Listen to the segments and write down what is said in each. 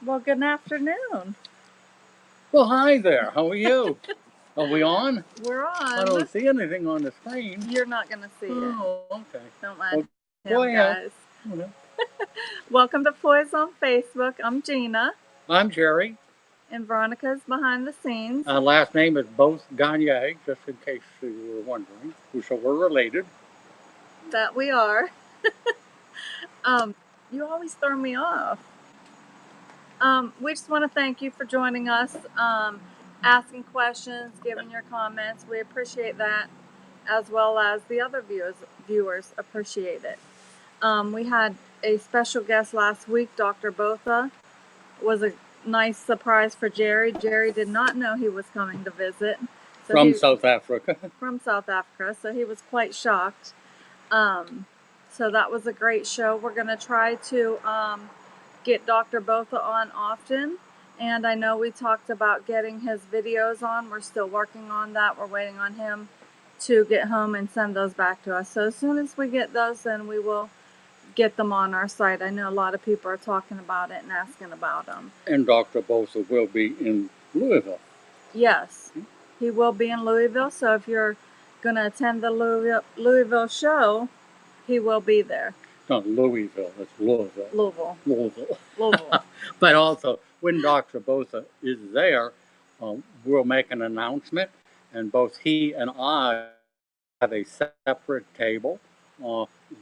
Well, good afternoon. Well, hi there. How are you? Are we on? We're I on. don't see anything on the screen. You're not going to see it. Oh, okay. Don't mind Well, him, guys. Welcome to Poise on Facebook. I'm Gina, I'm Jerry. and Veronica's behind the scenes. Last name is both Gagne, just in case you were wondering. So we're related. That we are. You always throw me off. We just want to thank you for joining us, asking questions, giving your comments. We appreciate that, as well as the other viewers appreciate it. We had a special guest last week, Dr. Botha. Was a nice surprise for Jerry. Jerry did not know he was coming to visit. From South Africa. From South Africa, so he was quite shocked. So that was a great show. We're going to try to get Dr. Botha on often. And I know we talked about getting his videos on. We're still working on that. We're waiting on him to get home and send those back to us. So as soon as we get those, then we will get them on our site. I know a lot of people are talking about it and asking about them. And Dr. Botha will be in Louisville. Yes, he will be in Louisville. So if you're going to attend the Louisville show, he will be there. Not Louisville, it's Louisville. Louisville. But also, when Dr. Botha is there, we'll make an announcement, and both he and I have a separate table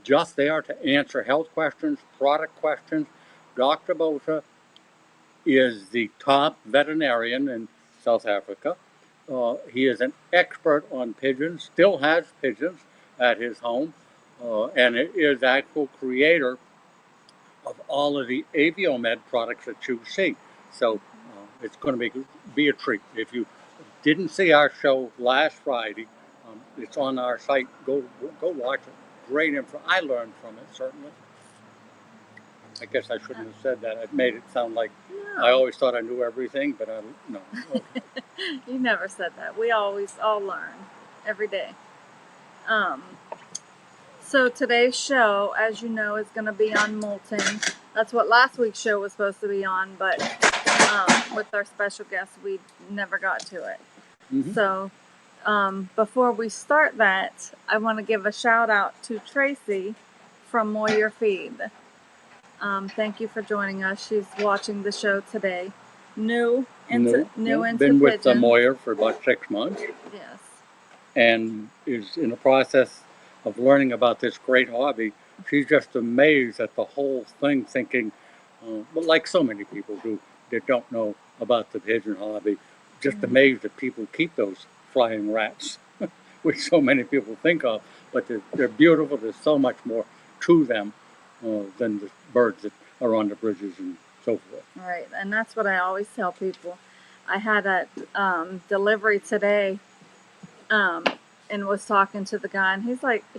just there to answer health questions, product questions. Dr. Botha is the top veterinarian in South Africa. He is an expert on pigeons, still has pigeons at his home, and is actual creator of all of the Aviomed products that you see. So it's going to be a treat. If you didn't see our show last Friday, it's on our site. Go watch it. Great info. I learned from it, certainly. I guess I shouldn't have said that. It made it sound like I always thought I knew everything, but I don't know. Okay. You never said that. We always all learn every day. So today's show, as you know, is going to be on molting. That's what last week's show was supposed to be on, but with our special guest, we never got to it. Mm-hmm. So before we start that, I want to give a shout out to Tracy from Moyer Feed. Thank you for joining us. She's watching the show today. New into been with the Moyer for about 6 months. Yes. And is in the process of learning about this great hobby. She's just amazed at the whole thing, thinking, well, like so many people do that don't know about the pigeon hobby, just amazed that people keep those flying rats, which so many people think of, but they're beautiful. There's so much more to them than the birds that are on the bridges and so forth. Right, and that's what I always tell people. I had a delivery today, and was talking to the guy, and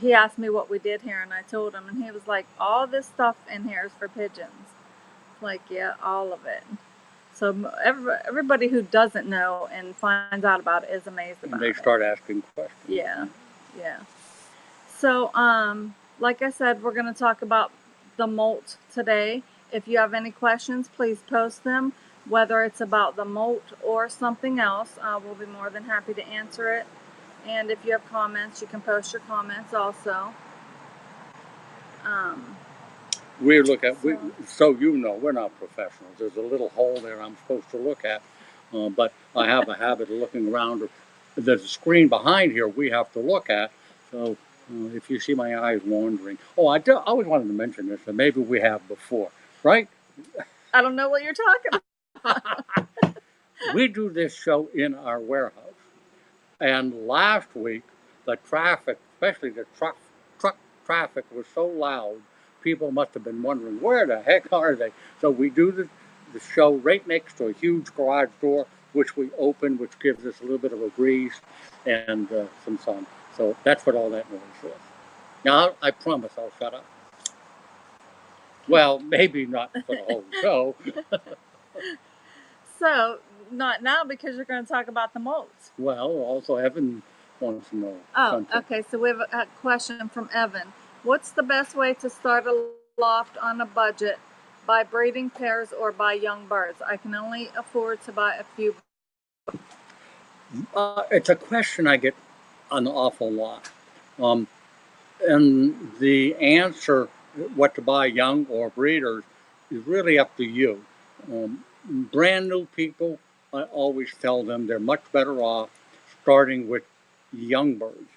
he asked me what we did here, and I told him, and he was like, all this stuff in here is for pigeons. Like, yeah, all of it. So everybody who doesn't know and finds out about it is amazed about it. And they start asking questions. Yeah. So, like I said, we're going to talk about the molt today. If you have any questions, please post them, whether it's about the molt or something else. We'll be more than happy to answer it. And if you have comments, you can post your comments also. So you know, we're not professionals. There's a little hole there I'm supposed to look at, but I have a habit of looking around. There's a screen behind here we have to look at. So if you see my eyes wandering, I always wanted to mention this, and maybe we have before, right? I don't know what you're talking about. We do this show in our warehouse. And last week, the traffic, especially the truck traffic, was so loud, people must have been wondering, where the heck are they? So we do the show right next to a huge garage door, which we open, which gives us a little bit of a breeze and some sun. So that's what all that noise was. Now, I promise I'll shut up. Well, maybe not for the whole show. So, not now, because you're going to talk about the molts. Well, also Evan wants to know something. Okay. So we have a question from Evan. What's the best way to start a loft on a budget buy breeding pairs or buy young birds? I can only afford to buy a few. It's a question I get an awful lot. Um, and the answer, what to buy, young or breeders, is really up to you. Brand new people, I always tell them they're much better off starting with young birds.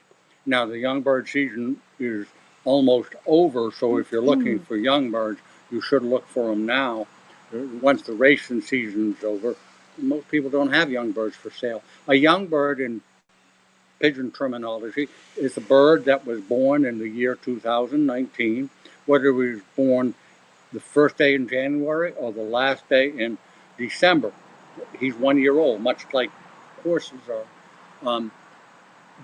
Now, the young bird season is almost over, so if you're looking for young birds, you should look for them now. Once the racing season's over, most people don't have young birds for sale. A young bird in pigeon terminology is a bird that was born in the year 2019, whether he was born the first day in January or the last day in December. He's 1 year old, much like horses are.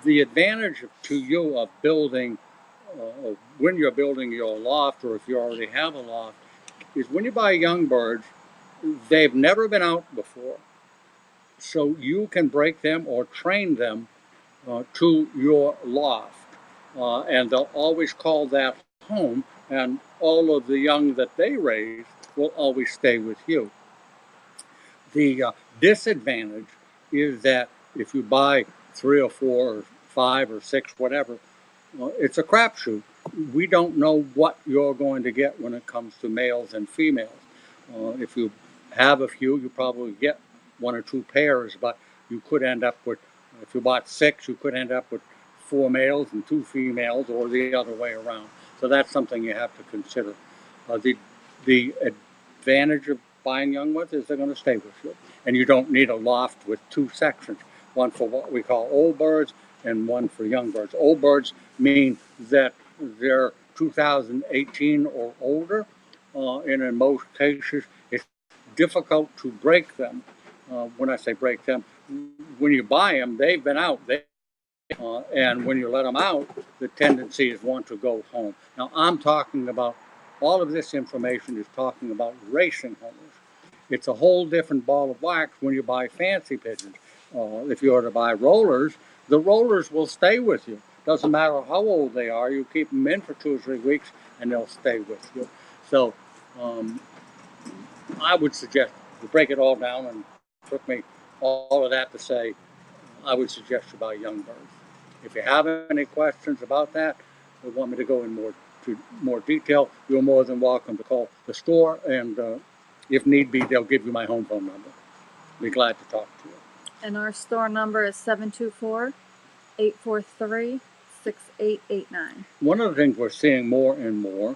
The advantage to you of building, when you're building your loft, or if you already have a loft, is when you buy young birds, they've never been out before. So you can break them or train them to your loft. And they'll always call that home, and all of the young that they raise will always stay with you. The disadvantage is that if you buy three or four or five or six, whatever, it's a crapshoot. We don't know what you're going to get when it comes to males and females. If you have a few, you probably get one or two pairs, but you could end up with, if you bought six, you could end up with four males and two females, or the other way around. So that's something you have to consider. The advantage of buying young ones is they're going to stay with you, and you don't need a loft with two sections, one for what we call old birds and one for young birds. Old birds mean that they're 2018 or older, and in most cases, it's difficult to break them. When I say break them, when you buy them, they've been out. And when you let them out, the tendency is one to go home. Now, I'm talking about all of this information is talking about racing homers. It's a whole different ball of wax when you buy fancy pigeons. If you were to buy rollers, the rollers will stay with you. Doesn't matter how old they are, you keep them in for 2 or 3 weeks and they'll stay with you. So um, I would suggest to break it all down, and it took me all of that to say I would suggest you buy young birds. If you have any questions about that, or want me to go in more detail, you're more than welcome to call the store, and if need be, they'll give you my home phone number. Be glad to talk to you. And our store number is 724-843-6889. One of the things we're seeing more and more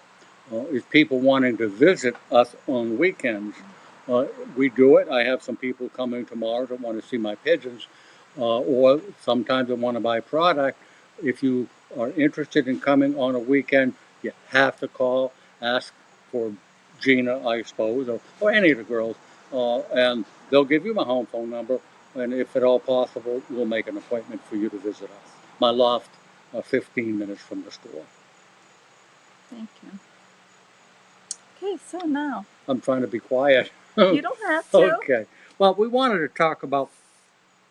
is people wanting to visit us on weekends. We do it. I have some people coming tomorrow that want to see my pigeons, or sometimes they want to buy product. If you are interested in coming on a weekend, you have to call, ask for Gina, I suppose, or any of the girls, and they'll give you my home phone number. And if at all possible, we'll make an appointment for you to visit us. My loft, 15 minutes from the store. Thank you. Okay, so now. I'm trying to be quiet. You don't have to. Okay. Well, we wanted to talk about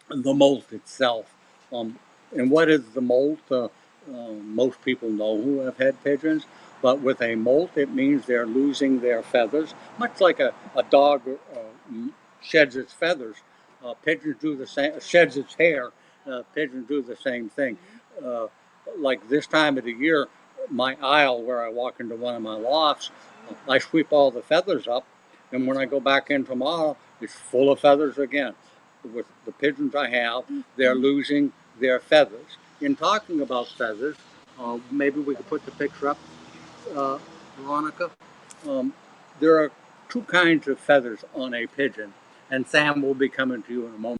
the molt itself. And what is the molt? Most people know who have had pigeons, but with a molt, it means they're losing their feathers, much like a dog sheds its feathers. Pigeons do the same, sheds its hair. Pigeons do the same thing. Uh, like this time of the year, my aisle where I walk into one of my lofts, I sweep all the feathers up, and when I go back in tomorrow, it's full of feathers again. With the pigeons I have, they're losing their feathers. In talking about feathers, maybe we could put the picture up, Veronica. Um, there are two kinds of feathers on a pigeon, and Sam will be coming to you in a moment.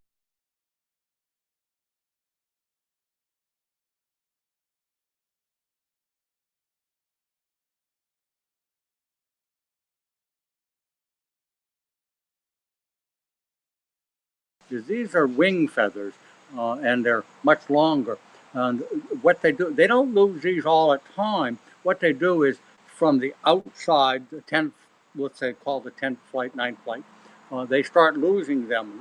These are wing feathers, and they're much longer. And what they do, they don't lose these all at time. What they do is from the outside, the 10th, let's say call the 10th flight, 9th flight, they start losing them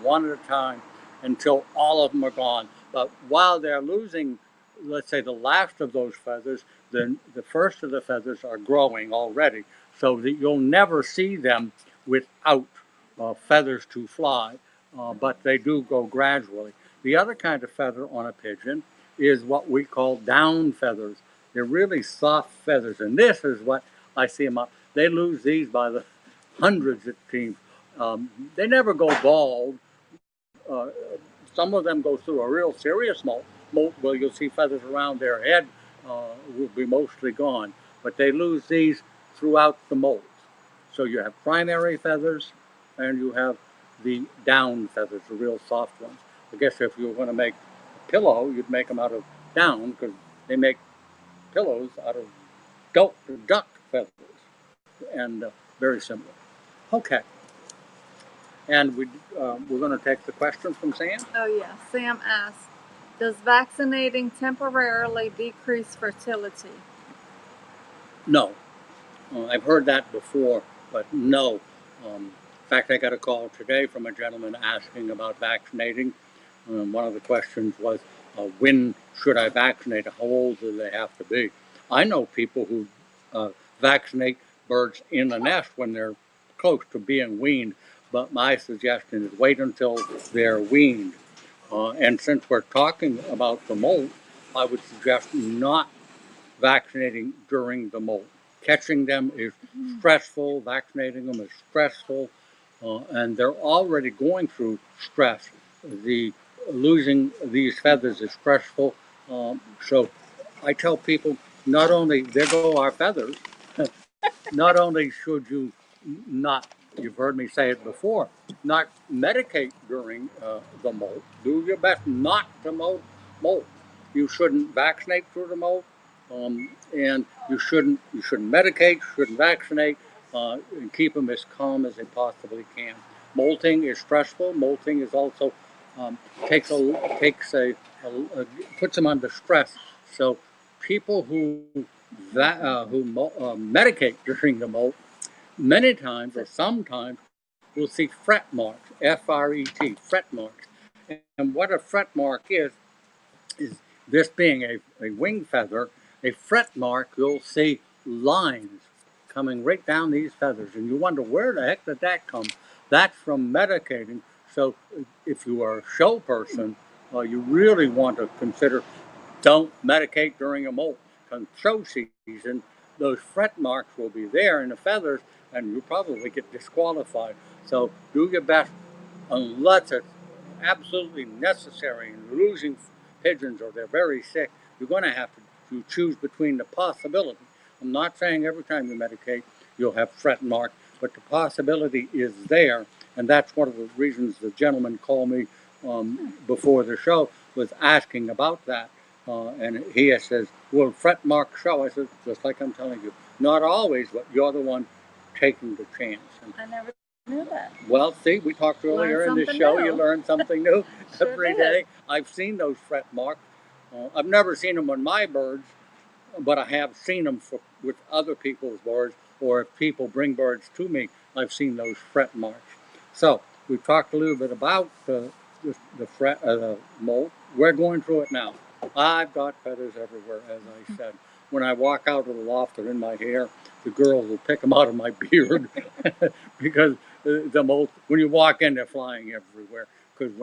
one at a time until all of them are gone. But while they're losing, let's say the last of those feathers, then the first of the feathers are growing already. so that you'll never see them without feathers to fly, but they do go gradually. The other kind of feather on a pigeon is what we call down feathers. They're really soft feathers, and this is what I see them up. They lose these by the hundreds, it seems. They never go bald. Uh, some of them go through a real serious molt where you'll see feathers around their head will be mostly gone, but they lose these throughout the molt. So you have primary feathers and you have the down feathers, the real soft ones. I guess if you were going to make a pillow, you'd make them out of down because they make pillows out of duck feathers, and very similar. Okay, and we're going to take the question from Sam. Oh yeah, Sam asked, does vaccinating temporarily decrease fertility? No, I've heard that before, but no. In fact, I got a call today from a gentleman asking about vaccinating. One of the questions was, when should I vaccinate? How old do they have to be? I know people who vaccinate birds in the nest when they're close to being weaned, but my suggestion is wait until they're weaned. And since we're talking about the molt, I would suggest not vaccinating during the molt. Catching them is stressful, vaccinating them is stressful, and they're already going through stress. The losing these feathers is stressful. So I tell people, not only, there go our feathers, not only should you not, you've heard me say it before, not medicate during the molt. Do your best not to molt. You shouldn't vaccinate through the molt, and you shouldn't medicate, shouldn't vaccinate, and keep them as calm as they possibly can. Molting is stressful. Molting is also takes a puts them under stress. So people who medicate during the molt, many times or sometimes we'll see fret marks, F-R-E-T, fret marks. And what a fret mark is this being a wing feather, a fret mark, you'll see lines coming right down these feathers. And you wonder, where the heck did that come? That's from medicating. So if you are a show person, you really want to consider don't medicate during a molt. Come show season, those fret marks will be there in the feathers and you'll probably get disqualified. So do your best unless it's absolutely necessary and losing pigeons or they're very sick, you're going to have to choose between the possibility. I'm not saying every time you medicate you'll have fret mark, but the possibility is there, and that's one of the reasons the gentleman called me before the show was asking about that. And he says, will fret mark show? I said, just like I'm telling you, not always, but you're the one taking the chance. And I never knew that. well, see, we talked earlier in this show. You learn something new Sure every did. day. I've seen those fret marks. I've never seen them on my birds, but I have seen them with other people's birds, or if people bring birds to me, I've seen those fret marks. So we've talked a little bit about the molt. We're going through it now. I've got feathers everywhere, as I said. When I walk out of the loft or in my hair, the girls will pick them out of my beard because the molt, when you walk in, they're flying everywhere. Because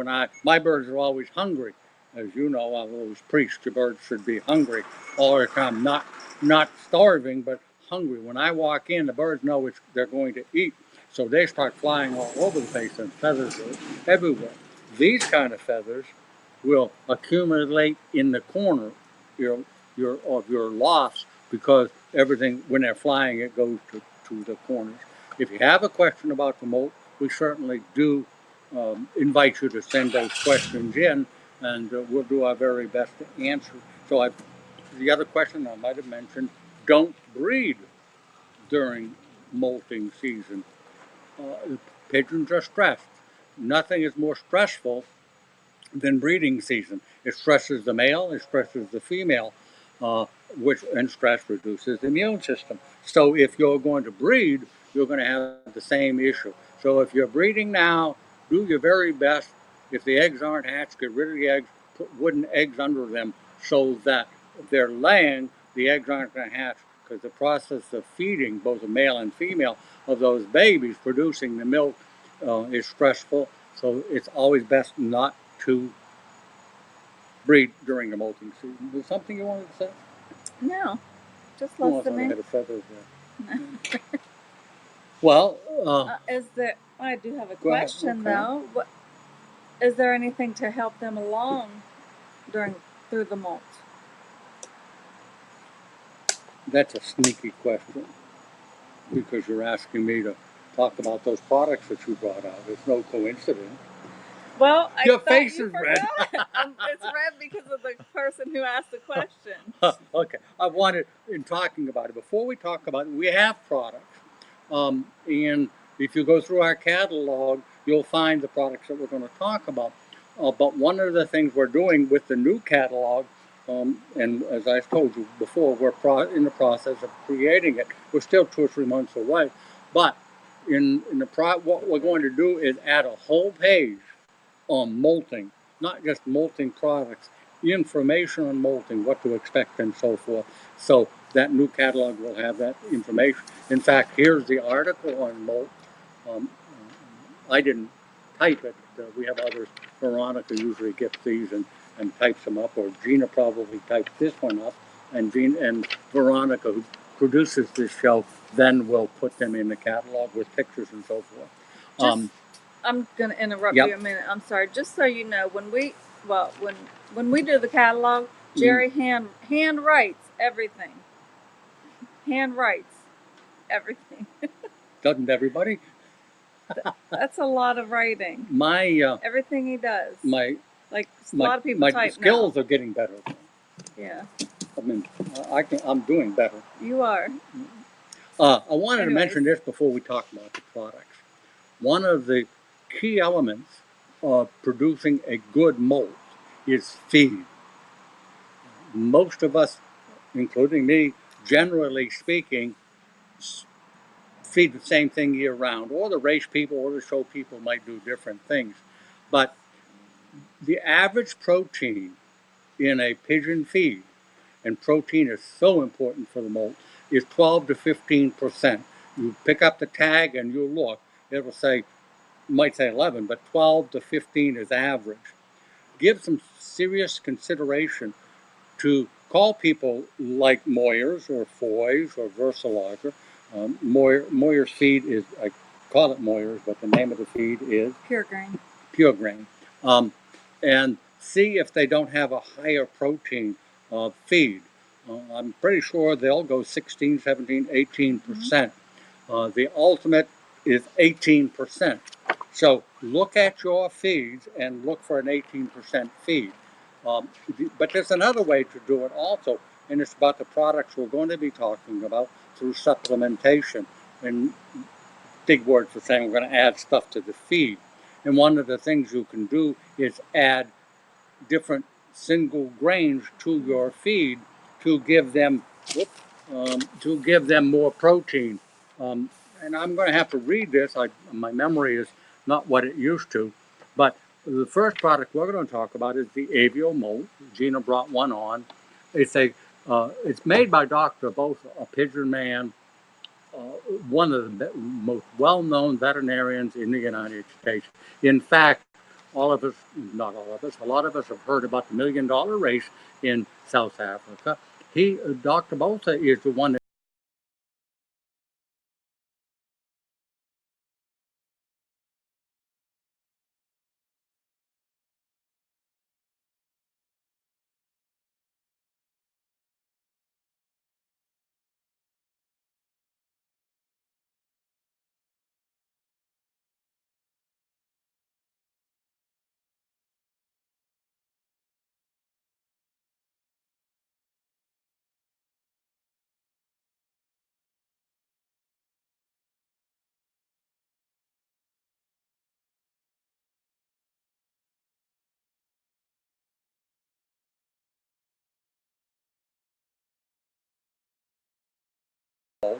my birds are always hungry. As you know, I've always preached your birds should be hungry all the time, not starving, but hungry. When I walk in, the birds know they're going to eat, so they start flying all over the place, and feathers are everywhere. These kind of feathers will accumulate in the corner of your lofts because everything, when they're flying, it goes to the corners. If you have a question about the molt, we certainly do invite you to send those questions in, and we'll do our very best to answer. So the other question I might have mentioned, don't breed during molting season. Pigeons are stressed. Nothing is more stressful than breeding season. It stresses the male, it stresses the female, and stress reduces the immune system. So if you're going to breed, you're going to have the same issue. So if you're breeding now, do your very best. If the eggs aren't hatched, get rid of the eggs, put wooden eggs under them so that if they're laying, the eggs aren't going to hatch because the process of feeding both a male and female of those babies producing the milk is stressful. So it's always best not to breed during the molting season. Is there something you wanted to say? No, just Oh, I thought I listening. had a feather there. Well, Is there? I do have a go ahead. question Okay. though. What is there anything to help them along through the molt? That's a sneaky question because you're asking me to talk about those products that you brought out. It's no coincidence. Well, I Your thought face you is red. forgot. It's red because of the person who asked the question. Okay, I wanted, in talking about it, before we talk about it, we have products. And if you go through our catalog, you'll find the products that we're going to talk about. But one of the things we're doing with the new catalog, and as I told you before, we're in the process of creating it. We're still 2 or 3 months away. But what we're going to do is add a whole page on molting, not just molting products, information on molting, what to expect and so forth. So that new catalog will have that information. In fact, here's the article on molt. Um, I didn't type it. We have others. Veronica usually gets these and types them up, or Gina probably types this one up, and Veronica, who produces this show, then will put them in the catalog with pictures and so forth. I'm gonna interrupt you a minute. I'm sorry. Just so you know, when we do the catalog, Jerry hand writes everything. Hand writes everything. Doesn't everybody? That's a lot of writing. Everything he does. A lot of people type now. My skills are getting better. Yeah. I mean, I'm doing better. You are. I wanted to mention this before we talk about the products. One of the key elements of producing a good molt is feed. Most of us, including me, generally speaking, feed the same thing year round, or the race people or the show people might do different things. But the average protein in a pigeon feed, and protein is so important for the molt, is 12 to 15%. You pick up the tag and you look, it will say, might say 11, but 12 to 15 is average. Give some serious consideration to call people like Moyers or Foy's or versele-laga. Moyer's feed is, I call it Moyer's, but the name of the feed is Pure grain. Pure grain. And see if they don't have a higher protein feed. I'm pretty sure they'll go 16, 17, 18%. The ultimate is 18%. So look at your feeds and look for an 18% feed. But there's another way to do it also, and it's about the products we're going to be talking about through supplementation. And big word for saying we're going to add stuff to the feed. And one of the things you can do is add different single grains to your feed to give them more protein. And I'm going to have to read this. My memory is not what it used to, but the first product we're going to talk about is the Avial Molt. Gina brought one on. It's made by Dr. Both, a Pigeon man, one of the most well-known veterinarians in the United States. In fact, all of us, not all of us, a lot of us have heard about the $1 million race in South Africa. Dr. Botha is the one that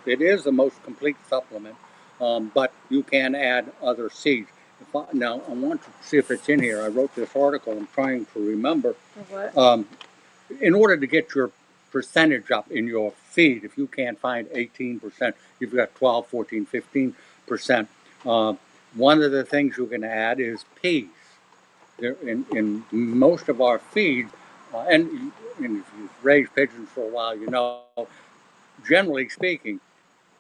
it is the most complete supplement, but you can add other seeds. Now, I want to see if it's in here. I wrote this article. I'm trying to remember. For what? In order to get your percentage up in your feed. If you can't find 18%, you've got 12, 14, 15%. One of the things you can add is peas. In most of our feed, and if you've raised pigeons for a while, you know, generally speaking,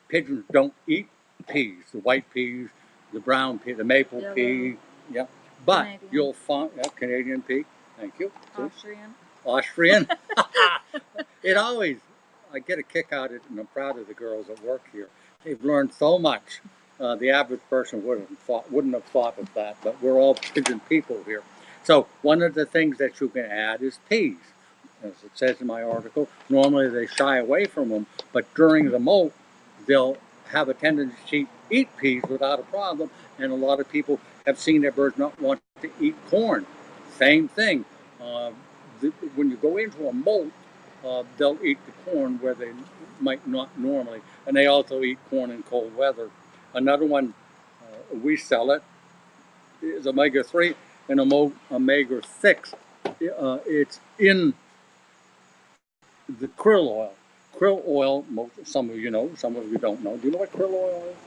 pigeons don't eat peas, the white peas, the brown pea, the maple Yellow. Pea, yeah. But Canadian. you'll find Canadian pea. Thank you. Austrian. Austrian. It always, I get a kick out of it, and I'm proud of the girls that work here. They've learned so much. The average person wouldn't have thought of that, but we're all pigeon people here. So one of the things that you can add is peas. As it says in my article, normally they shy away from them, but during the molt, they'll have a tendency to eat peas without a problem, and a lot of people have seen their birds not want to eat corn. Same thing. When you go into a molt, they'll eat the corn where they might not normally, and they also eat corn in cold weather. Another one, we sell it, is omega-3 and omega-6. It's in the krill oil. Krill oil, some of you know, some of you don't know. Do you know what krill oil is?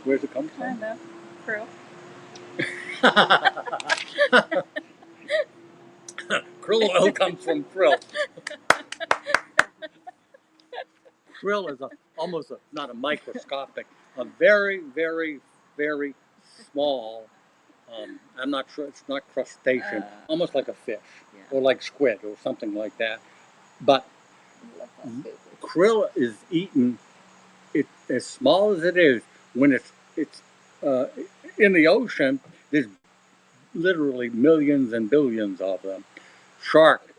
Where's it come from? Kind of. Krill. Krill oil comes from krill. Krill is almost not a microscopic, a very, very, very small. I'm not sure, it's not crustacean, almost like a fish, yeah, or like squid or something like that. But krill is eaten, as small as it is, when it's in the ocean. There's literally millions and billions of them. Shark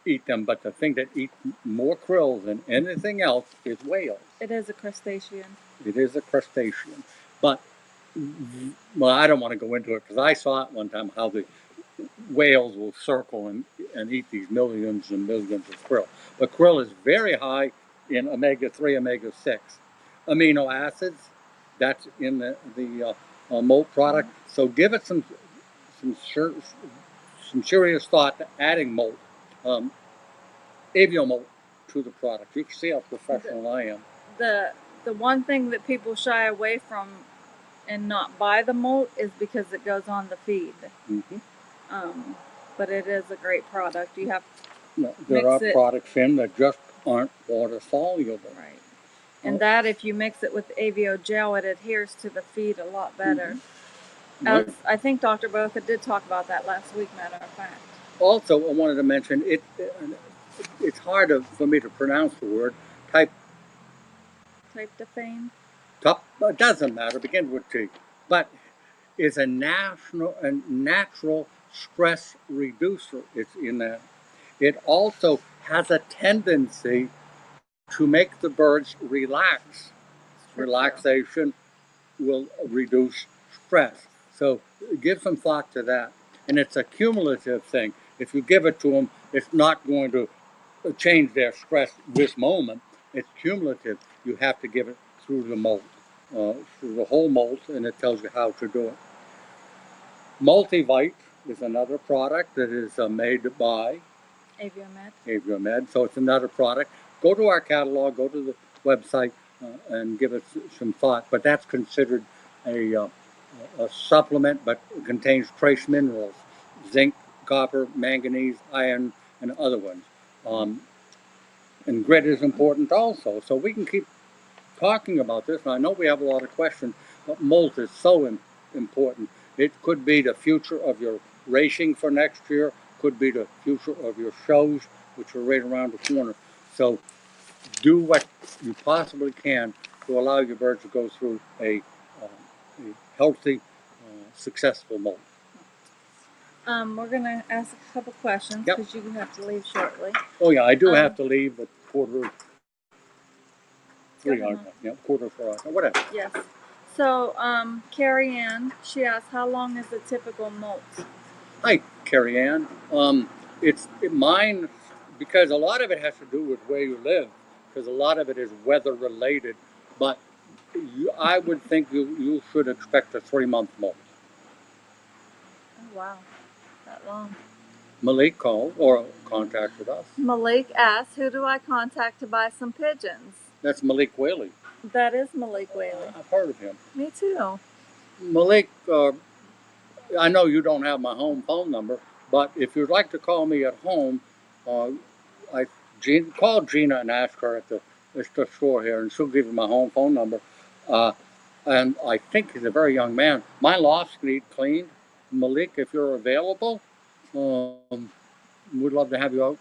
eat them, but the thing that eats more krill than anything else is whales. It is a crustacean. It is a crustacean. But, well, I don't want to go into it because I saw it one time how the whales will circle and eat these millions and millions of krill. But krill is very high in omega-3, omega-6. Amino acids, that's in the molt product. So give it some serious thought to adding molt, avio molt, to the product. You can see how professional I am. The one thing that people shy away from and not buy the molt is because it goes on the feed. Mm-hmm. But it is a great product. You have there are products in that just aren't water soluble. Right. And that if you mix it with avio gel, it adheres to the feed a lot better. Mm-hmm. As I think Dr. Botha did talk about that last week, matter of fact. Also, I wanted to mention it's hard for me to pronounce the word tryptophan. It doesn't matter. Begins with T, but it's a natural stress reducer. It's in that. It also has a tendency to make the birds relax. Relaxation will reduce stress. So give some thought to that. And it's a cumulative thing. If you give it to them, it's not going to change their stress this moment. It's cumulative. You have to give it through the molt, through the whole molt, and it tells you how to do it. Multivite is another product that is made by Aviomed. So it's another product. Go to our catalog, go to the website, and give it some thought. But that's considered a supplement, but it contains trace minerals, zinc, copper, manganese, iron, and other ones. And grit is important also. So we can keep talking about this. And I know we have a lot of questions, but molt is so important. It could be the future of your racing for next year, could be the future of your shows, which are right around the corner. So do what you possibly can to allow your birds to go through a healthy, successful molt. We're going to ask a couple questions because you have to leave shortly. Oh yeah, I do have to leave at 4:45. Quarter 4, whatever. Yes. So, Carrie Ann, she asked, how long is a typical molt? Hi, Carrie Ann. It's mine, because a lot of it has to do with where you live, because a lot of it is weather related. But I would think you should expect a 3-month molt. Oh wow, that long. Malik called or contacted us. Malik asked, who do I contact to buy some pigeons? That's Malik Whaley. That is Malik Whaley. I've heard of him. Me too. Malik, I know you don't have my home phone number, but if you'd like to call me at home, uh, call Gina and ask her at the store here, and she'll give you my home phone number. Uh, and I think he's a very young man. My loft need cleaned. Malik, if you're available, we'd love to have you out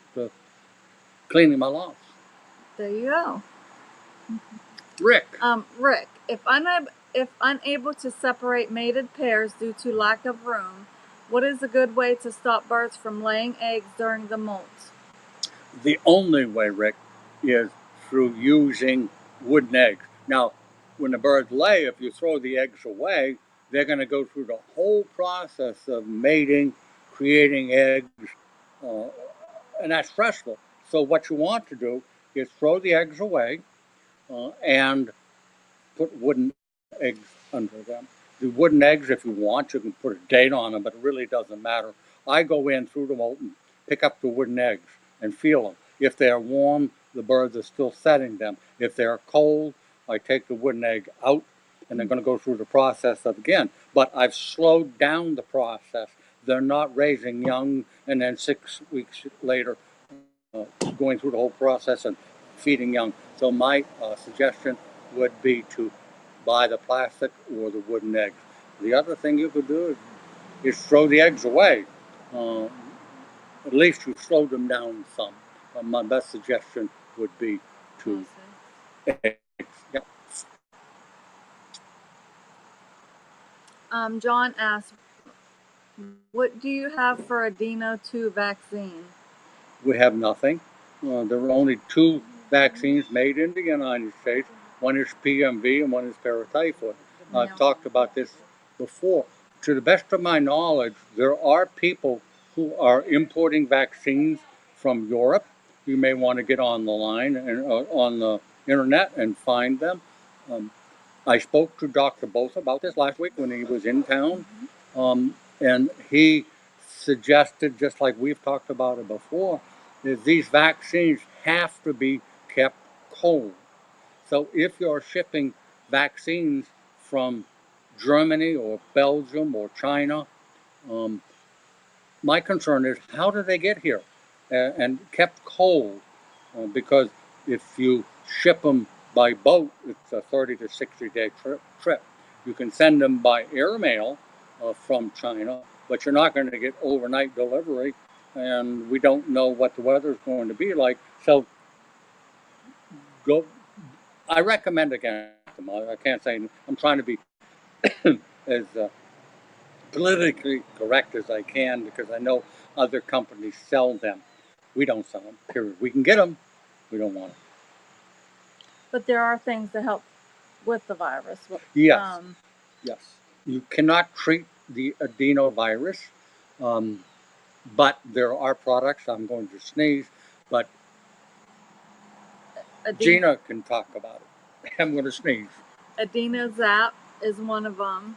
cleaning my loft. There you go. Rick. Rick, if unable to separate mated pairs due to lack of room, what is a good way to stop birds from laying eggs during the molt? The only way, Rick, is through using wooden eggs. Now, when the birds lay, if you throw the eggs away, they're going to go through the whole process of mating, creating eggs, and that's stressful. So what you want to do is throw the eggs away and put wooden eggs under them. The wooden eggs, if you want, you can put a date on them, but it really doesn't matter. I go in through the molt and pick up the wooden eggs and feel them. If they're warm, the birds are still setting them. If they're cold, I take the wooden egg out and they're going to go through the process of again. But I've slowed down the process. They're not raising young and then 6 weeks later going through the whole process and feeding young. So my suggestion would be to buy the plastic or the wooden eggs. The other thing you could do is throw the eggs away. At least you slowed them down some. My best suggestion would be to eggs. Yeah. John asked, what do you have for a Dino 2 vaccine? We have nothing. There are only two vaccines made in the United States. One is PMV and one is paratyphoid. I've talked about this before. To the best of my knowledge, there are people who are importing vaccines from Europe. You may want to get on the line and on the internet and find them. I spoke to Dr. Both about this last week when he was in town, and he suggested, just like we've talked about it before, is these vaccines have to be kept cold. So if you're shipping vaccines from Germany or Belgium or China, my concern is how do they get here and kept cold? Because if you ship them by boat, it's a 30 to 60 day trip. You can send them by airmail from China, but you're not going to get overnight delivery, and we don't know what the weather's going to be like. So go. I recommend against them. I can't say I'm trying to be as politically correct as I can because I know other companies sell them. We don't sell them. Period. We can get them. We don't want them. But there are things to help with the virus. Yes. Yes. You cannot treat the adenovirus, but there are products. I'm going to sneeze, but Gina can talk about it. I'm going to sneeze. AdenoZap is one of them,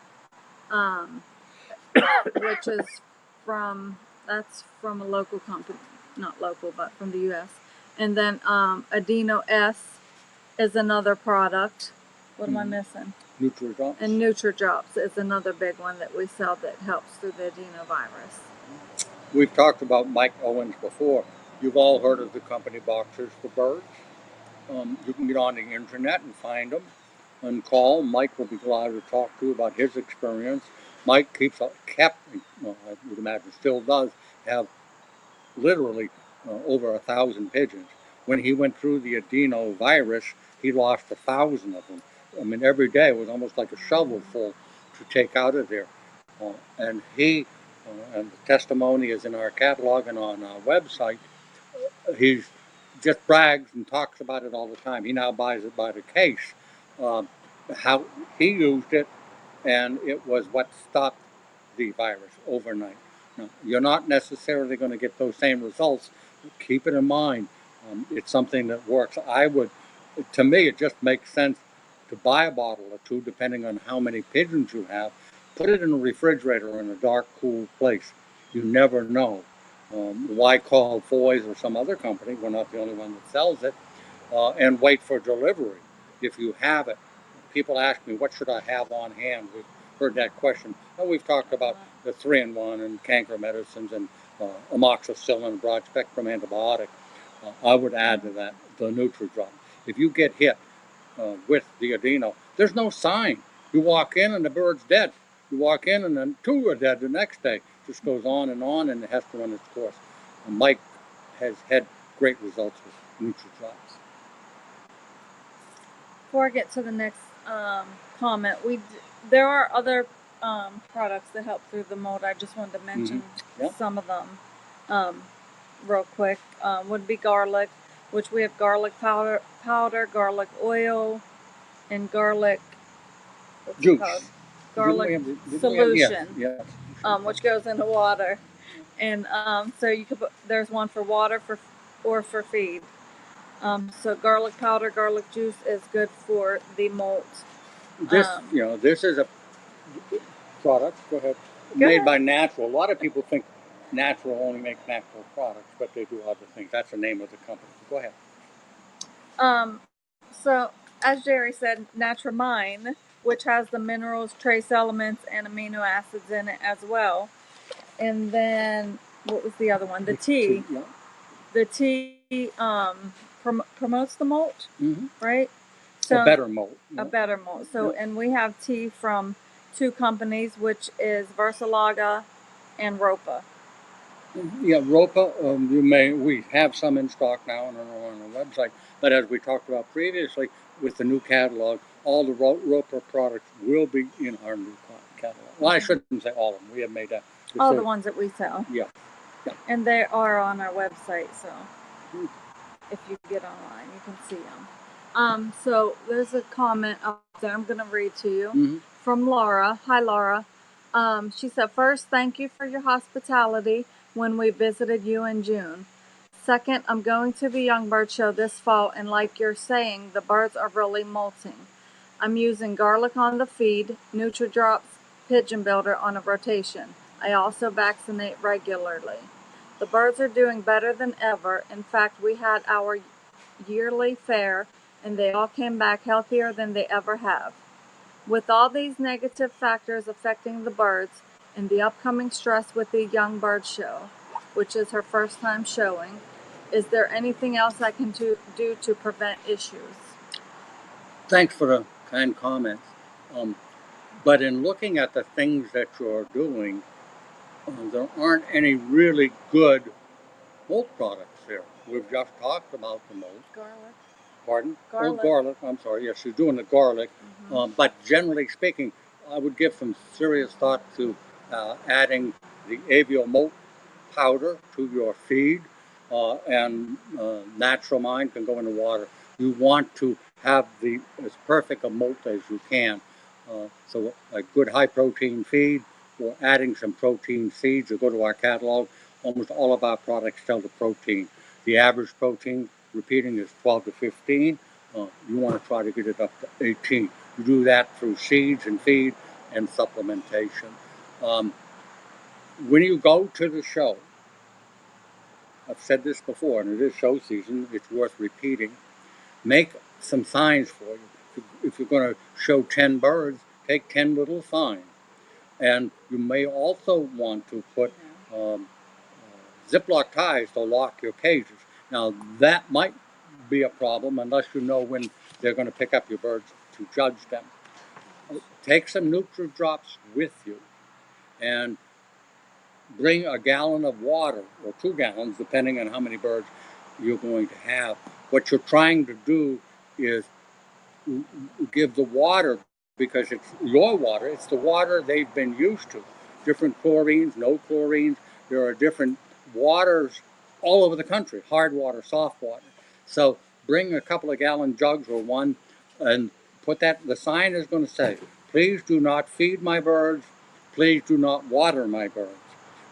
which is from a local company, not local, but from the U.S. And then Adeno S is another product. What am I missing? NutriDrops. And NutriDrops is another big one that we sell that helps through the adenovirus. We've talked about Mike Owens before. You've all heard of the company Boxers for Birds. You can get on the internet and find them and call. Mike will be glad to talk to you about his experience. Mike kept, I would imagine still does, have literally over 1,000 pigeons. When he went through the adenovirus, he lost 1,000 of them. I mean, every day it was almost like a shovel full to take out of there. And he, and the testimony is in our catalog and on our website, he's just brags and talks about it all the time. He now buys it by the case. How he used it, and it was what stopped the virus overnight. Now, you're not necessarily going to get those same results. Keep it in mind. It's something that works. To me, it just makes sense to buy a bottle or two, depending on how many pigeons you have. Put it in a refrigerator in a dark, cool place. You never know. why call Foy's or some other company? We're not the only one that sells it, and wait for delivery if you have it. People ask me, what should I have on hand? We've heard that question. And we've talked about the 3-in-1 and canker medicines and amoxicillin, broad spectrum antibiotic. I would add to that the Nutri-Drop. If you get hit with the adeno, there's no sign. You walk in and the bird's dead. You walk in and then 2 are dead the next day. It just goes on and it has to run its course. And Mike has had great results with Nutri-Drops. Before I get to the next comment, there are other products that help through the mold. I just wanted to mention some of them real quick. Would be garlic, which we have garlic powder, garlic oil, and garlic juice. Garlic solution, which goes into water. And so you could put, there's one for water or for feed. So garlic powder, garlic juice is good for the molt. This is a product. Go ahead. Made by Natural. A lot of people think Natural only makes natural products, but they do other things. That's the name of the company. Go ahead. So as Jerry said, Natramine, which has the minerals, trace elements, and amino acids in it as well. And then what was the other one? The tea. Yeah. The tea promotes the molt, right? So a better molt. A better molt. So, and we have tea from 2 companies, which is Versele-laga and Ropa. Yeah, Ropa. We have some in stock now and on our website. But as we talked about previously, with the new catalog, all the Ropa products will be in our new catalog. Well, I shouldn't say all of them. We have made that decision. All the ones that we sell. Yeah. And they are on our website, so if you get online, you can see them. So there's a comment up there I'm going to read to you from Laura. Hi, Laura. She said, first, thank you for your hospitality when we visited you in June. Second, I'm going to the Young Bird Show this fall, and like you're saying, the birds are really molting. I'm using garlic on the feed, Nutri-Drops, Pigeon Builder on a rotation. I also vaccinate regularly. The birds are doing better than ever. In fact, we had our yearly fair, and they all came back healthier than they ever have. With all these negative factors affecting the birds and the upcoming stress with the Young Bird Show, which is her first time showing, is there anything else I can do to prevent issues? Thanks for the kind comments. But in looking at the things that you're doing, there aren't any really good molt products there. We've just talked about the molt. Garlic. Pardon? Garlic. Oh, garlic. I'm sorry. Yes, she's doing the garlic. But generally speaking, I would give some serious thought to adding the avial molt powder to your feed, and Natramine can go in the water. You want to have as perfect a molt as you can. So a good high protein feed, or adding some protein seeds. You go to our catalog, almost all of our products sell the protein. The average protein, repeating, is 12 to 15. You want to try to get it up to 18. You do that through seeds and feed and supplementation. When you go to the show, I've said this before, and it is show season, it's worth repeating, make some signs for you. If you're going to show 10 birds, take 10 little signs. And you may also want to put Ziploc ties to lock your cages. Now, that might be a problem unless you know when they're going to pick up your birds to judge them. Take some Nutri-Drops with you and bring a gallon of water, or 2 gallons, depending on how many birds you're going to have. What you're trying to do is give the water, because it's your water, it's the water they've been used to. Different chlorines, no chlorines. There are different waters all over the country, hard water, soft water. So bring a couple of gallon jugs or one and put that. The sign is going to say, please do not feed my birds, please do not water my birds.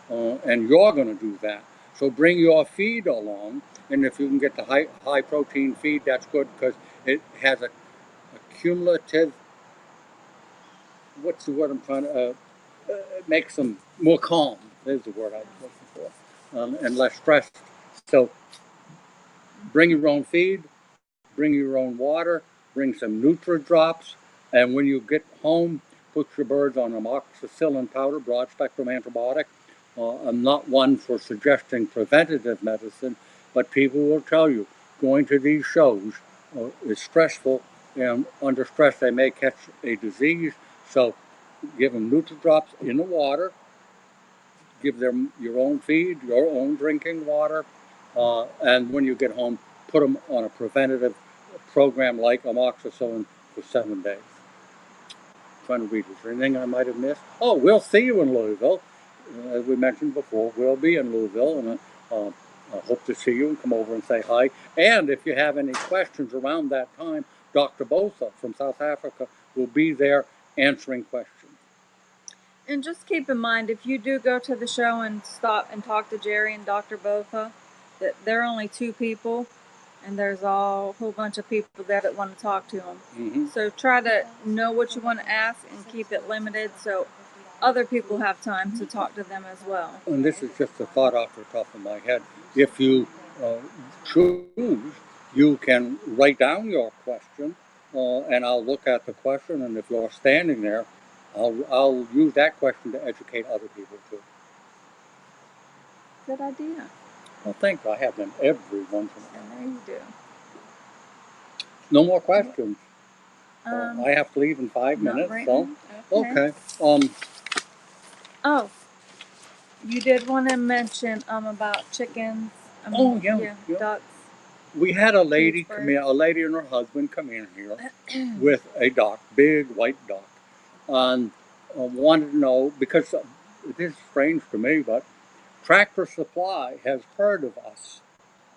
And you're going to do that. So bring your feed along, and if you can get the high protein feed, that's good, because it has a cumulative, what's the word I'm trying to, it makes them more calm. There's the word I was looking and less stressed. So bring your own feed, bring your own water, bring some Nutri-Drops, and when you get home, put your birds on amoxicillin powder, broad spectrum antibiotic. I'm not one for suggesting preventative medicine, but people will tell you going to these shows is stressful, and under stress they may catch a disease. So give them Nutri-Drops in the water, give them your own feed, your own drinking water, and when you get home, put them on a preventative program like amoxicillin for 7 days. Trying to read, is there anything I might have missed? Oh, we'll see you in Louisville. As we mentioned before, we'll be in Louisville, and I hope to see you and come over and say hi. And if you have any questions around that time, Dr. Botha from South Africa will be there answering questions. And just keep in mind, if you do go to the show and stop and talk to Jerry and Dr. Botha, that they're only 2 people, and there's a whole bunch of people there that want to talk to them. Mm-hmm. So try to know what you want to ask and keep it limited so other people have time to talk to them as well. And this is just a thought off the top of my head. If you choose, you can write down your question, and I'll look at the question. And if you're standing there, I'll use that question to educate other people too. Good idea. Well, thank you. I have them every once in a while. And there you do. No more questions. I have to leave in 5 minutes. Right So, okay. Oh, you did want to mention about chickens. Yeah. Ducks. We had a lady come in, a lady and her husband come in here with a duck, big white duck, and wanted to know, because it is strange to me, but Tractor Supply has heard of us,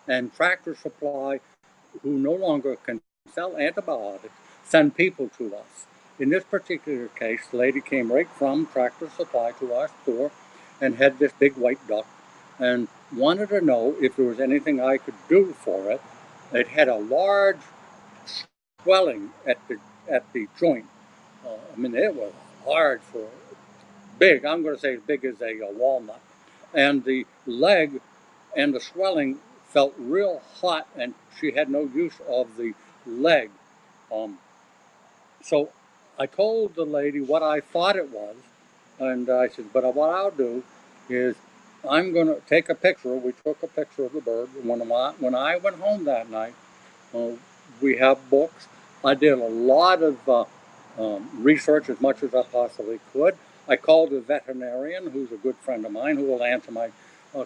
and Tractor Supply, who no longer can sell antibiotics, send people to us. In this particular case, the lady came right from Tractor Supply to our store and had this big white duck and wanted to know if there was anything I could do for it. It had a large swelling at the joint. I mean, it was large for big. I'm going to say as big as a walnut, and the leg and the swelling felt real hot, and she had no use of the leg. So I told the lady what I thought it was, and I said, but what I'll do is I'm going to take a picture. We took a picture of the bird. When I went home that night, we have books. I did a lot of research as much as I possibly could. I called a veterinarian who's a good friend of mine who will answer my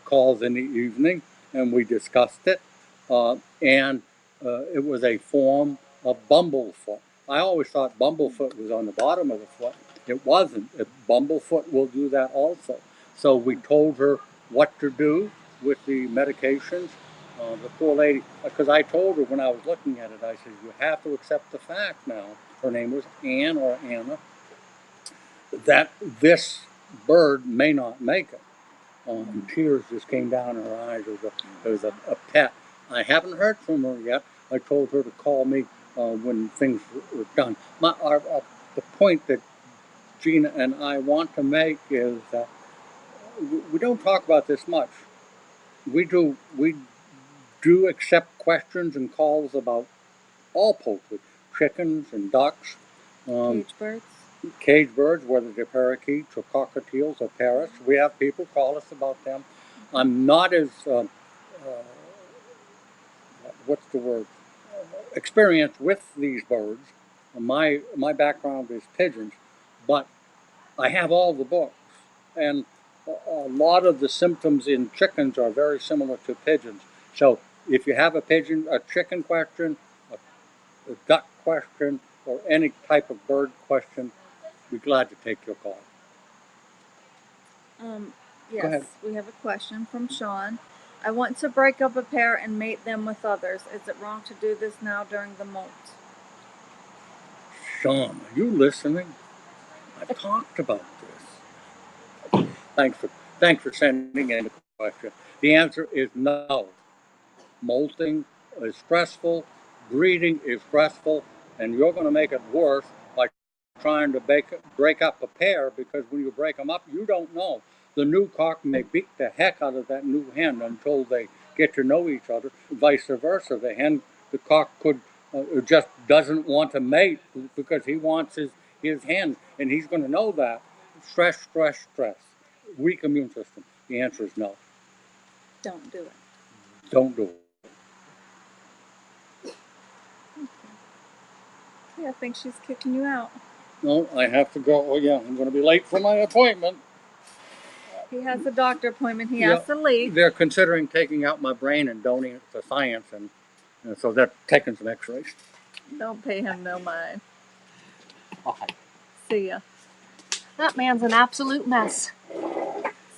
calls in the evening, and we discussed it. And it was a form of bumblefoot. I always thought bumblefoot was on the bottom of the foot. It wasn't. Bumblefoot will do that also. So we told her what to do with the medications. The poor lady, because I told her when I was looking at it, I said, you have to accept the fact now, her name was Ann or Anna, that this bird may not make it. And tears just came down her eyes. It was a pet. I haven't heard from her yet. I told her to call me when things were done. The point that Gina and I want to make is that we don't talk about this much. We do accept questions and calls about all poultry, chickens and ducks, cage birds, whether they're parakeets or cockatiels or parrots. We have people call us about them. I'm not as what's the word, experienced with these birds. My background is pigeons, but I have all the books, and a lot of the symptoms in chickens are very similar to pigeons. So if you have a chicken question, a duck question, or any type of bird question, be glad to take your call. Yes, we have a question from Sean. I want to break up a pair and mate them with others. Is it wrong to do this now during the molt? Sean, are you listening? I've talked about this. Thanks for sending in the question. The answer is no. Molting is stressful, breeding is stressful, and you're going to make it worse by trying to break up a pair, because when you break them up, you don't know. The new cock may beat the heck out of that new hen until they get to know each other. Vice versa, the cock could just doesn't want to mate because he wants his hen, and he's going to know that. Stress, stress, stress. Weak immune system. The answer is no. Don't do it. Don't do it. Okay, I think she's kicking you out. No, I have to go. Oh yeah, I'm going to be late for my appointment. He has a doctor appointment. He Yeah, has to leave. they're considering taking out my brain and donating it to science, and so they're taking some X-rays. Don't pay him no mind. Bye. See ya. That man's an absolute mess.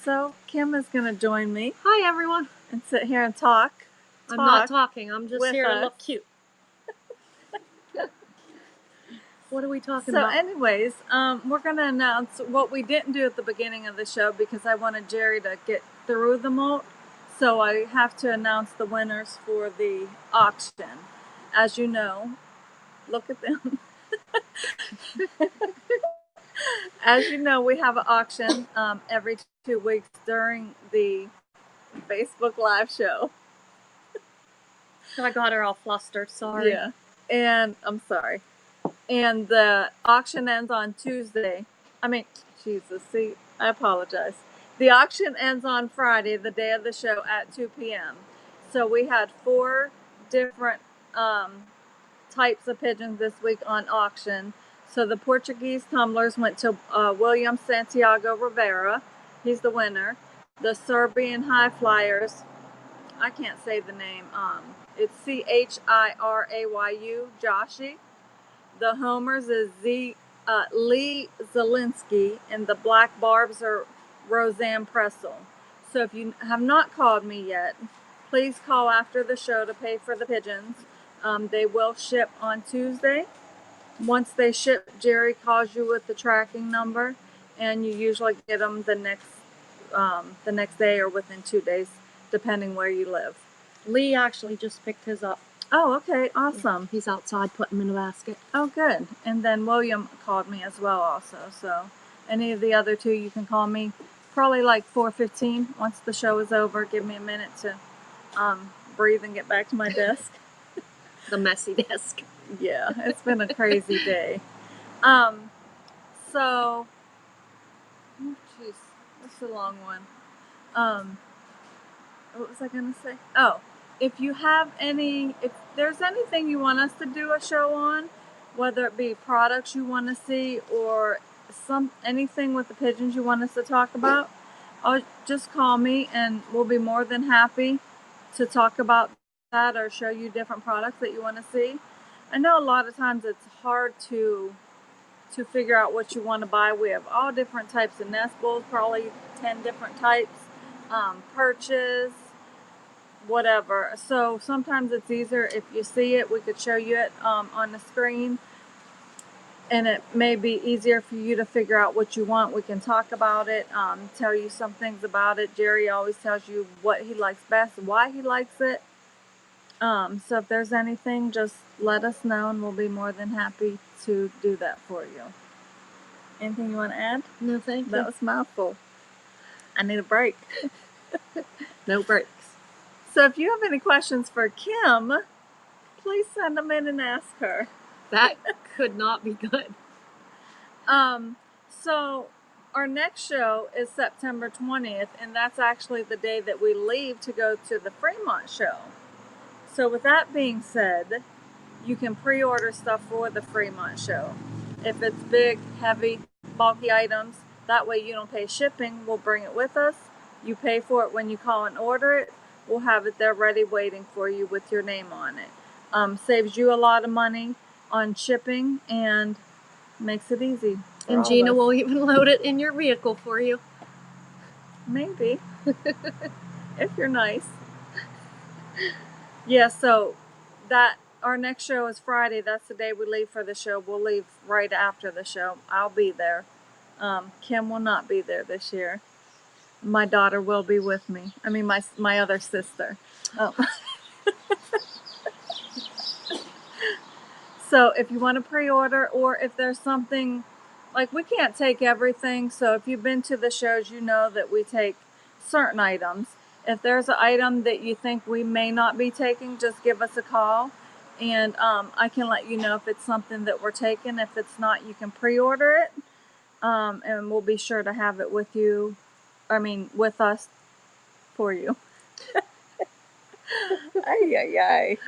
So Kim is going to join me Hi, everyone. and sit here and talk. I'm not talking. I'm just with here to us. look cute. What are we talking So about? anyways, we're going to announce what we didn't do at the beginning of the show because I wanted Jerry to get through the molt. So I have to announce the winners for the auction. As you know, look at them. As you know, we have an auction every 2 weeks during the Facebook Live show. I got her all flustered. Sorry. Yeah. And I'm sorry. And the auction ends on Tuesday. Jesus, see, I apologize. The auction ends on Friday, the day of the show, at 2 p.m. So we had 4 different types of pigeons this week on auction. So the Portuguese tumblers went to William Santiago Rivera. He's the winner. The Serbian high flyers, I can't say the name. It's Chirayu, Joshi. The homers is Lee Zielinski, and the black barbs are Roseanne Pressel. So if you have not called me yet, please call after the show to pay for the pigeons. They will ship on Tuesday. Once they ship, Jerry calls you with the tracking number, and you usually get them the next day or within 2 days, depending where you live. Lee actually just picked his up. Oh, okay, awesome. He's outside putting them in a basket. Oh, good. And then William called me as well also. So any of the other 2, you can call me probably like 4:15 once the show is over. Give me a minute to breathe and get back to my desk. The messy desk. Yeah, it's been a crazy day. So, oh jeez, that's a long one. What was I going to say? Oh, if there's anything you want us to do a show on, whether it be products you want to see or anything with the pigeons you want us to talk about, just call me and we'll be more than happy to talk about that or show you different products that you want to see. I know a lot of times it's hard to figure out what you want to buy. We have all different types of nest bowls, probably 10 different types, perches, whatever. So sometimes it's easier if you see it, we could show you it on the screen, and it may be easier for you to figure out what you want. We can talk about it, tell you some things about it. Jerry always tells you what he likes best, why he likes it. So if there's anything, just let us know and we'll be more than happy to do that for you. Anything you want to add? No, thank you. That was a mouthful. I need a break. No breaks. So if you have any questions for Kim, please send them in and ask her. That could not be good. So our next show is September 20th, and that's actually the day that we leave to go to the Fremont show. So with that being said, you can pre-order stuff for the Fremont show. If it's big, heavy, bulky items, that way you don't pay shipping. We'll bring it with us. You pay for it when you call and order it. We'll have it there ready waiting for you with your name on it. Saves you a lot of money on shipping and makes it easy. And Gina will even load it in your vehicle for you. Maybe. If you're nice. Yeah, so our next show is Friday. That's the day we leave for the show. We'll leave right after the show. I'll be there. Kim will not be there this year. My daughter will be with me. I mean, my other sister. So if you want to pre-order, or if there's something like we can't take everything. So if you've been to the shows, you know that we take certain items. If there's an item that you think we may not be taking, just give us a call, and I can let you know if it's something that we're taking. If it's not, you can pre-order it, and we'll be sure to have it with you. I mean, with us for you. Ay, ay, ay.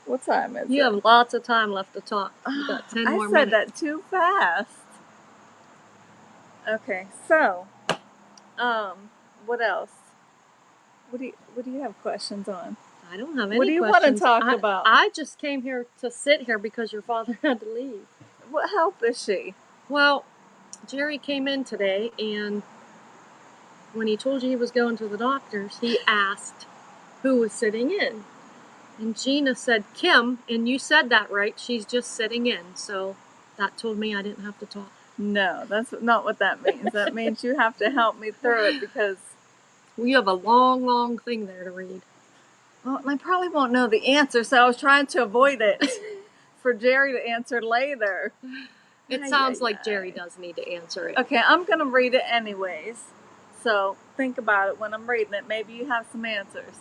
What time is it? You have lots of time left to talk. You got 10 more I said minutes. that too fast. Okay, so, what else? What do you have questions on? I don't have any What do you want to questions. talk about? I just came here to sit here because your father had to leave. What help is she? Well, Jerry came in today, and when he told you he was going to the doctor's, he asked who was sitting in. And Gina said Kim, and you said that right. She's just sitting in. So that told me I didn't have to talk. No, that's not what that means. That means you have to help me through it because, We have a long, long thing there to read. well, I probably won't know the answer, so I was trying to avoid it for Jerry to answer later. It Ay, sounds ay, like ay. Jerry does need to answer it. Okay, I'm going to read it anyways. So think about it when I'm reading it. Maybe you have some answers.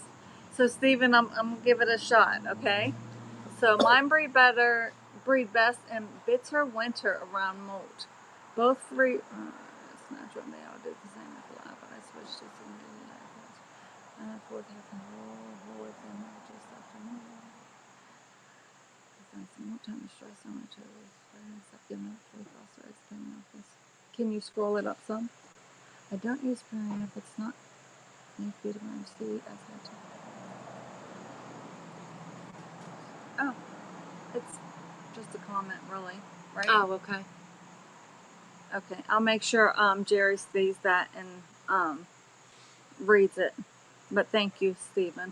So Stephen, I'm going to give it a shot, okay? So mine breed best in bitter winter around molt. Both three, it's natural, they all do the same as live, but I switched to some fourth half and roll with them just afternoon. Some more time to stress on it. Can you scroll it up some? I don't use Period if it's not need to be around see as I do. Oh, it's just a comment, really, right? Oh, okay. Okay, I'll make sure Jerry sees that and reads it. But thank you, Stephen.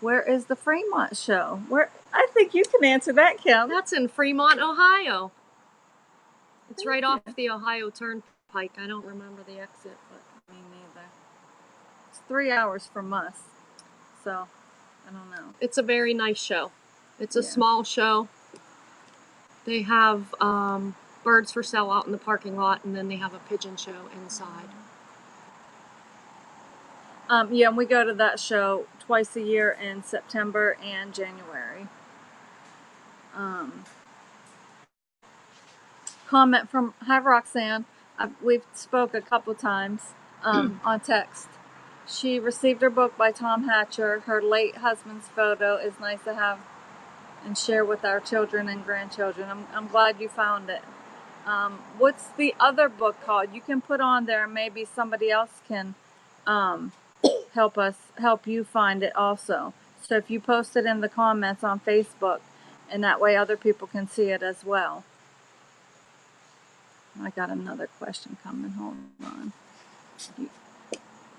Where is the Fremont show? Where? I think you can answer that, Kim. That's in Fremont, Ohio. It's Thank right you. off the Ohio Turnpike. I don't remember the exit, but Me neither. It's 3 hours from us, so I don't know. it's a very nice show. It's a Yeah. small show. They have birds for sale out in the parking lot, and then they have a pigeon show inside. Yeah, and we go to that show twice a year in September and January. Comment from Hi Roxanne. We've spoke a couple times on text. She received her book by Tom Hatcher. Her late husband's photo is nice to have and share with our children and grandchildren. I'm glad you found it. What's the other book called? You can put on there, and maybe somebody else can help you find it also. So if you post it in the comments on Facebook, and that way other people can see it as well. I got another question coming. Hold on.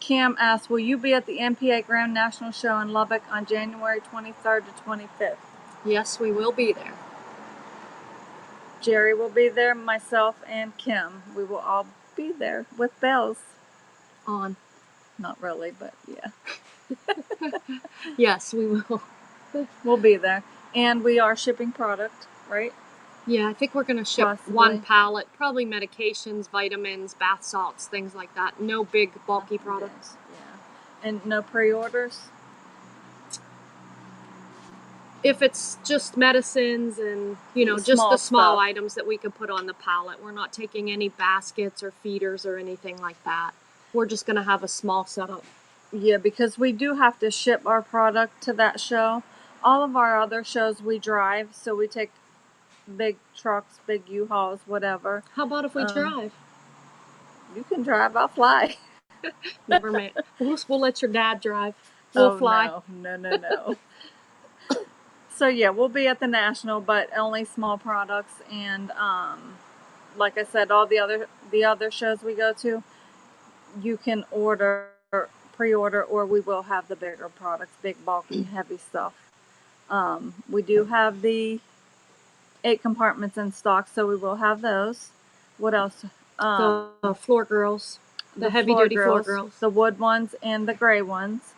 Cam asked, will you be at the NPA Grand National Show in Lubbock on January 23rd to 25th? Yes, we will be there. Jerry will be there, myself and Kim. We will all be there with bells. On. Not really, but yeah. Yes, we will. We'll be there. And we are shipping product, right? Yeah, I think we're going to ship Possibly. one pallet, probably medications, vitamins, bath salts, things like that. No big, bulky products. Yeah. And no pre-orders? If it's just medicines and, just Small the small stuff. items that we could put on the pallet. We're not taking any baskets or feeders or anything like that. We're just going to have a small setup. Yeah, because we do have to ship our product to that show. All of our other shows we drive, so we take big trucks, big U-Hauls, whatever. How about if we drive? You can drive, I'll fly. Never mind. We'll let your dad drive. We'll fly. No. So yeah, we'll be at the National, but only small products. And like I said, all the other shows we go to, you can pre-order, or we will have the bigger products, big, bulky, heavy stuff. We do have the 8 compartments in stock, so we will have those. What else? The floor girls. The heavy-duty floor girls. The wood ones and the gray ones.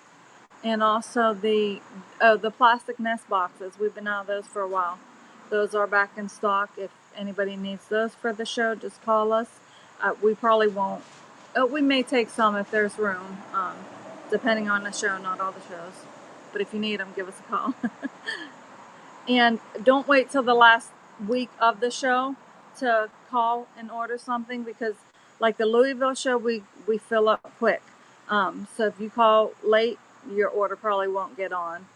And also the plastic nest boxes. We've been out of those for a while. Those are back in stock. If anybody needs those for the show, just call us. We probably won't. We may take some if there's room, depending on the show, not all the shows. But if you need them, give us a call. And don't wait till the last week of the show to call and order something, because like the Louisville show, we fill up quick. So if you call late, your order probably won't get on.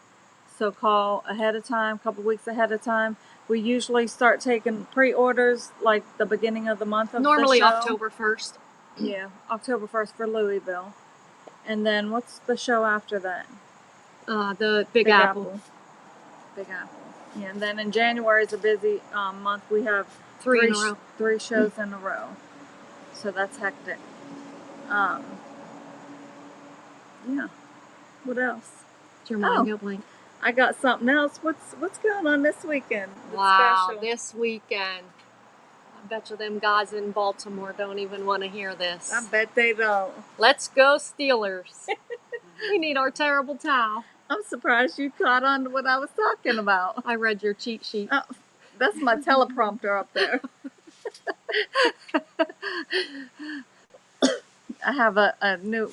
So call ahead of time, a couple weeks ahead of time. We usually start taking pre-orders like the beginning of the month of Normally the show. October 1st. Yeah, October 1st for Louisville. And then what's the show after that? The Big Apple. Big Apple. Yeah, and then in January is a busy month. We have Three in a row. 3 shows in a row. So that's hectic. Yeah. What else? Did your mind go blank? I got something else. What's going on this weekend? That's Wow, special? this weekend. I bet you them guys in Baltimore don't even want to hear this. I bet they don't. Let's go Steelers. We need our terrible towel. I'm surprised you caught on to what I was talking about. I read your cheat sheet. Oh, that's my teleprompter up there. I have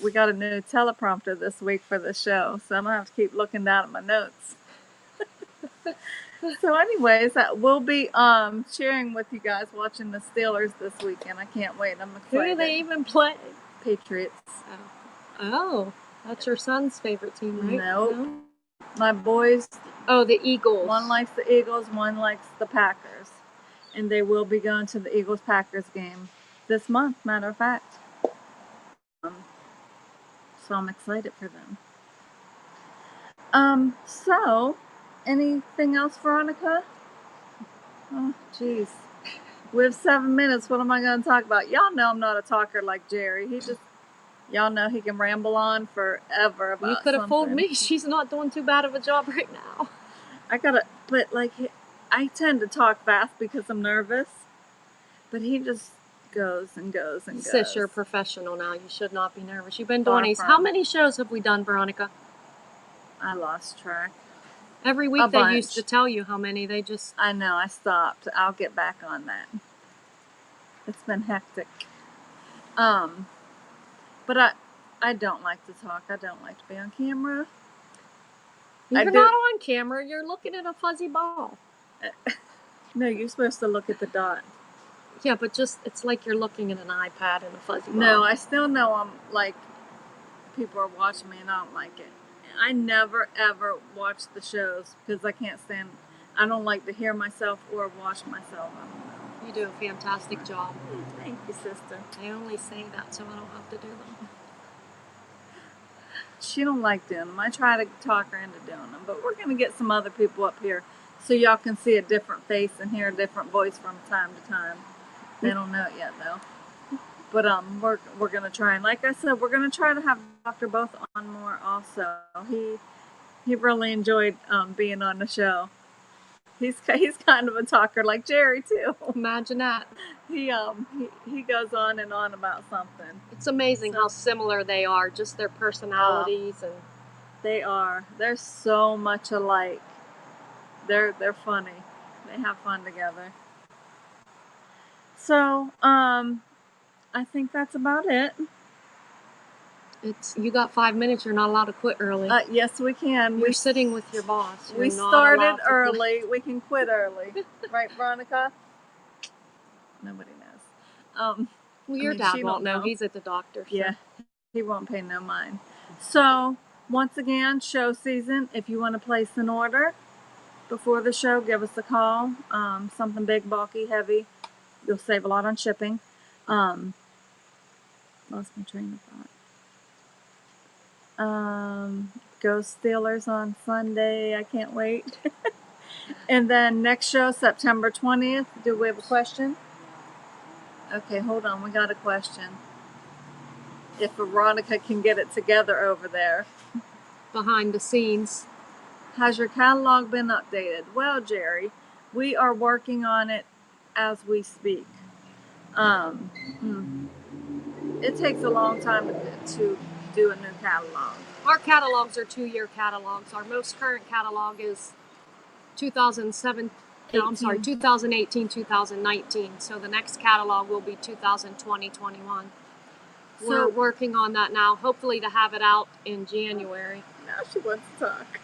we got a new teleprompter this week for the show, so I'm gonna have to keep looking down at my notes. So anyways, we'll be cheering with you guys watching the Steelers this weekend. I can't wait. I'm excited. Who do they even play? Patriots. Oh, that's your son's favorite team, right? Nope. No? My boys, Oh, the Eagles. one likes the Eagles, one likes the Packers. And they will be going to the Eagles-Packers game this month, matter of fact. So I'm excited for them. So, anything else, Veronica? Oh, jeez. We have 7 minutes. What am I going to talk about? Y'all know I'm not a talker like Jerry. Y'all know he can ramble on forever about You could have fooled something. me. She's not doing too bad of a job right now. But like, I tend to talk fast because I'm nervous. But he just goes and goes and goes. Sis, you're a professional now. You should not be nervous. You've been Far doing these. from. How many shows have we done, Veronica? I lost track. Every week A they bunch. used to tell you how many. They just... I know, I stopped. I'll get back on that. It's been hectic. But I don't like to talk. I don't like to be on camera. You're I do- not on camera. You're looking at a fuzzy ball. No, you're supposed to look at the dot. Yeah, but just, it's like you're looking at an iPad and a fuzzy ball. No, I still know I'm like, people are watching me and I don't like it. I never ever watch the shows because I can't stand, I don't like to hear myself or watch myself. I don't know. You do a fantastic job. Thank you, sister. I only say that so I don't have to do them. She don't like doing them. I try to talk her into doing them, but we're going to get some other people up here so y'all can see a different face and hear a different voice from time to time. They don't know it yet though. But we're going to try, and like I said, we're going to try to have Dr. Both on more also. He really enjoyed being on the show. He's kind of a talker like Jerry too. Imagine that. He goes on and on about something. It's amazing how similar they are, just their personalities and They're so much alike. They're funny. They have fun together. So, I think that's about it. you got 5 minutes. You're not allowed to quit early. Yes, we can. You're sitting with your boss. We You're not started allowed to quit. early. We can quit early, right, Veronica? Nobody knows. Well, your I mean, dad she won't don't know. know. He's at the doctor. So. Yeah, he won't pay no mind. So, once again, show season. If you want to place an order before the show, give us a call. Something big, bulky, heavy. You'll save a lot on shipping. Lost my train of thought. Go Steelers on Sunday. I can't wait. And then next show, September 20th. Do we have a question? Okay, hold on. We got a question. If Veronica can get it together over there. Behind the scenes. Has your catalog been updated? Well, Jerry, we are working on it as we speak. It takes a long time to do a new catalog. Our catalogs are 2-year catalogs. Our most current catalog is 2007 No, I'm sorry, 2018, 2019. So the next catalog will be 2020, 21. We're So working on that now, hopefully to have it out in January. now she wants to talk.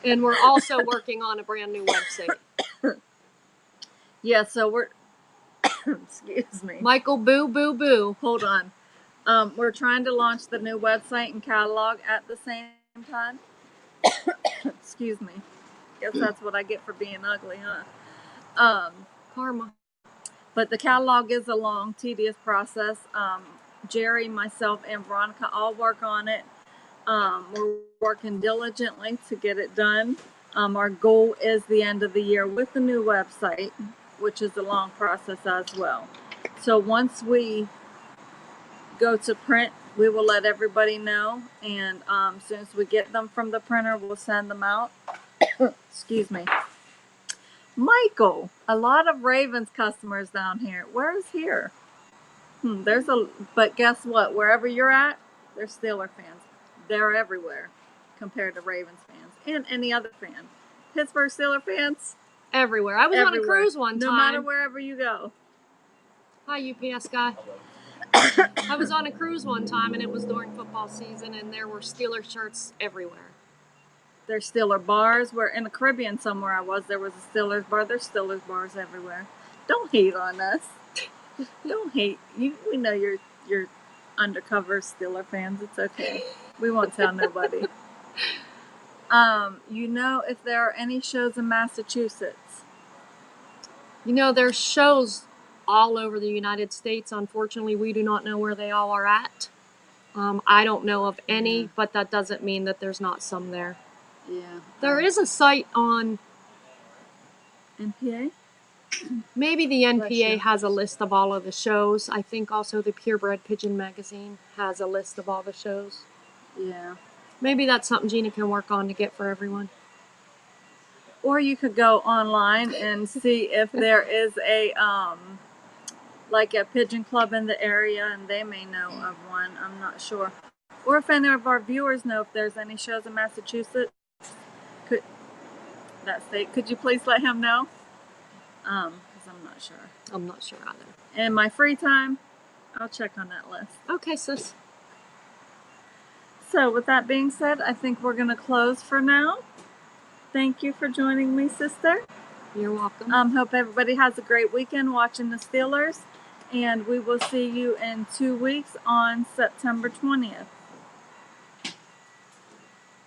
And we're also working on a brand new website. Yeah, so we're excuse me. Michael, boo, boo, boo. Hold on. We're trying to launch the new website and catalog at the same time. Excuse me. Guess that's what I get for being ugly, huh? Karma. But the catalog is a long, tedious process. Jerry, myself, and Veronica all work on it. We're working diligently to get it done. Our goal is the end of the year with the new website, which is a long process as well. So once we go to print, we will let everybody know. And as soon as we get them from the printer, we'll send them out. Excuse me. Michael, a lot of Ravens customers down here. Where is here? But guess what? Wherever you're at, there's Steeler fans. They're everywhere compared to Ravens fans and any other fan. Pittsburgh Steeler fans, Everywhere. I was on a everywhere. cruise one time. No matter wherever you go. Hi, UPS guy. I was on a cruise one time, and it was during football season, and there were Steeler shirts everywhere. There's Steeler bars. We're in the Caribbean somewhere I was. There was a Steelers bar. There's Steelers bars everywhere. Don't hate on us. Don't hate. We know you're undercover Steeler fans. It's okay. We won't tell nobody. You know if there are any shows in Massachusetts? You know, there's shows all over the United States. Unfortunately, we do not know where they all are at. I don't know of any, but that doesn't mean that there's not some there. Yeah. There is a site on, NPA? maybe the Bless you. NPA has a list of all of the shows. I think also the Purebred Pigeon magazine has a list of all the shows. Yeah. Maybe that's something Gina can work on to get for everyone. Or you could go online and see if there is a like a pigeon club in the area, and they may know of one. I'm not sure. Or if any of our viewers know if there's any shows in Massachusetts, could you please let him know? Because I'm not sure. I'm not sure either. In my free time, I'll check on that list. Okay, sis. So with that being said, I think we're going to close for now. Thank you for joining me, sister. You're welcome. Hope everybody has a great weekend watching the Steelers, and we will see you in 2 weeks on September 20th.